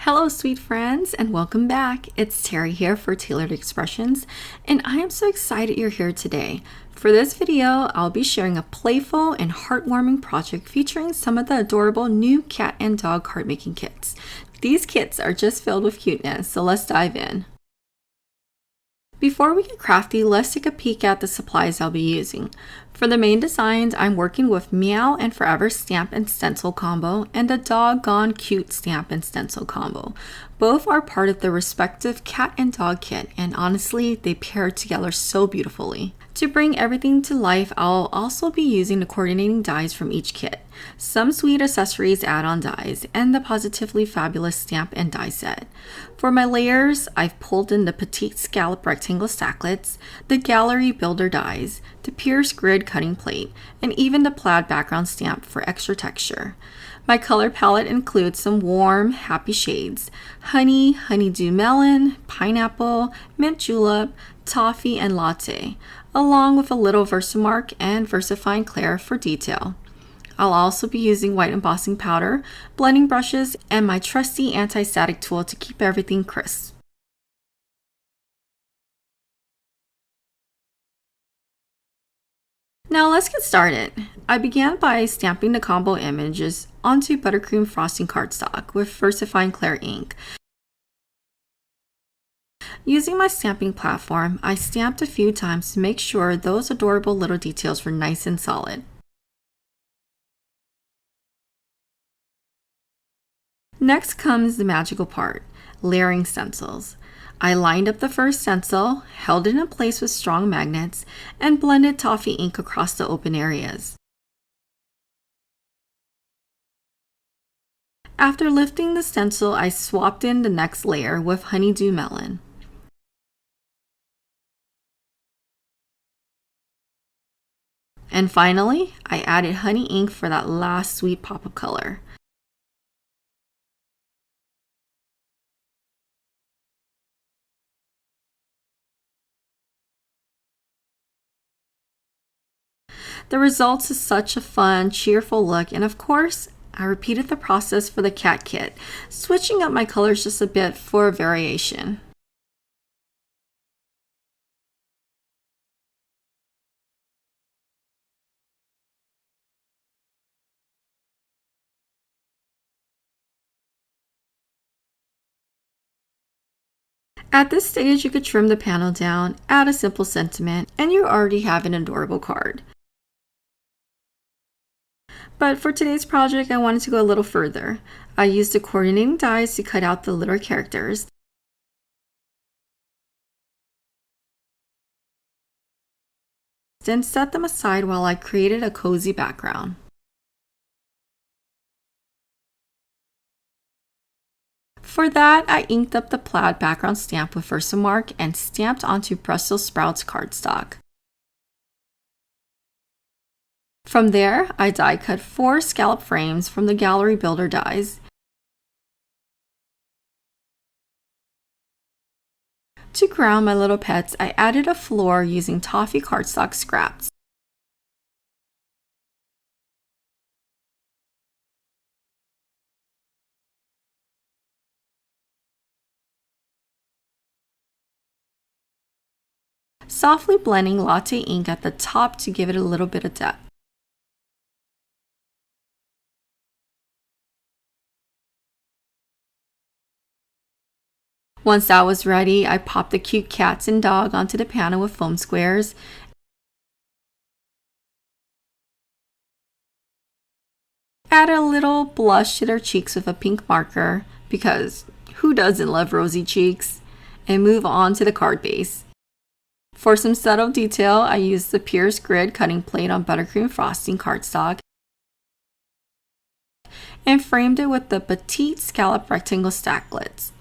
Hello, sweet friends, and welcome back. It's Terry here for Tailored Expressions, and I am so excited you're here today. For this video, I'll be sharing a playful and heartwarming project featuring some of the adorable new cat and dog card making kits. These kits are just filled with cuteness, so let's dive in. Before we get crafty, let's take a peek at the supplies I'll be using. For the main designs, I'm working with Meow and Furever stamp and stencil combo and the Dog-Gone Cute stamp and stencil combo. Both are part of the respective cat and dog kit, and honestly, they pair together so beautifully. To bring everything to life, I'll also be using the coordinating dies from each kit, some sweet accessories add-on dies, and the positively fabulous stamp and die set. For my layers, I've pulled in the Petite Scallop rectangle stacklets, the Gallery Builder dies, the Pierce Grid cutting plate, and even the Plaid Background stamp for extra texture. My color palette includes some warm, happy shades: Honeydew Melon, Pineapple, Mint Julep, Toffee, and Latte, along with a little VersaMark and VersaFine Clair for detail. I'll also be using white embossing powder, blending brushes, and my trusty anti-static tool to keep everything crisp. Now let's get started. I began by stamping the combo images onto buttercream frosting cardstock with VersaFine Clair ink. Using my stamping platform, I stamped a few times to make sure those adorable little details were nice and solid. Next comes the magical part, layering stencils. I lined up the first stencil, held it in place with strong magnets, and blended toffee ink across the open areas. After lifting the stencil, I swapped in the next layer with Honeydew Melon. And finally, I added honey ink for that last sweet pop of color. The result is such a fun, cheerful look, and of course, I repeated the process for the cat kit, switching up my colors just a bit for a variation. At this stage, you could trim the panel down, add a simple sentiment, and you already have an adorable card. But for today's project, I wanted to go a little further. I used the coordinating dies to cut out the little characters. Then set them aside while I created a cozy background. For that, I inked up the Plaid Background stamp with VersaMark and stamped onto Brussels sprouts cardstock. From there, I die cut 4 scallop frames from the Gallery Builder dies. To ground my little pets, I added a floor using Toffee Cardstock scraps. Softly blending Latte ink at the top to give it a little bit of depth. Once that was ready, I popped the cute cats and dog onto the panel with foam squares. Add a little blush to their cheeks with a pink marker, because who doesn't love rosy cheeks? And move on to the card base. For some subtle detail, I used the Pierce Grid cutting plate on buttercream frosting cardstock and framed it with the Petite Scallop rectangle stacklets.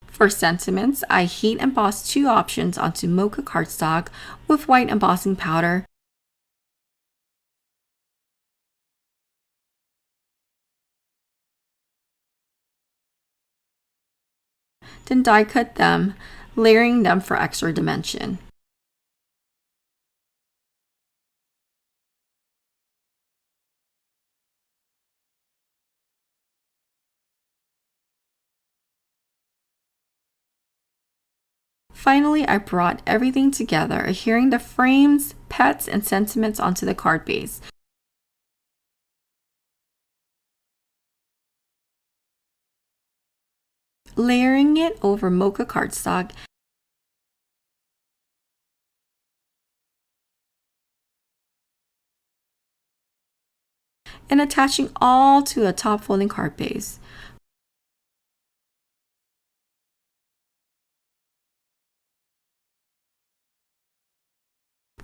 For sentiments, I heat embossed 2 options onto Mocha cardstock with white embossing powder. Then die cut them, layering them for extra dimension. Finally, I brought everything together, adhering the frames, pets, and sentiments onto the card base. Layering it over Mocha cardstock and attaching all to a top folding card base.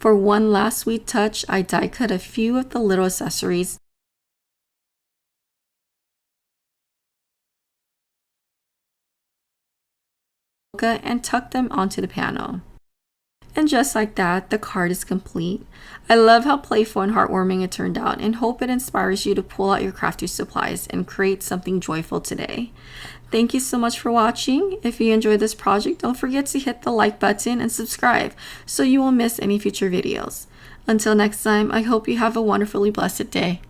For one last sweet touch, I die cut a few of the little accessories and tuck them onto the panel. And just like that, the card is complete. I love how playful and heartwarming it turned out and hope it inspires you to pull out your crafty supplies and create something joyful today. Thank you so much for watching. If you enjoyed this project, don't forget to hit the like button and subscribe so you won't miss any future videos. Until next time, I hope you have a wonderfully blessed day.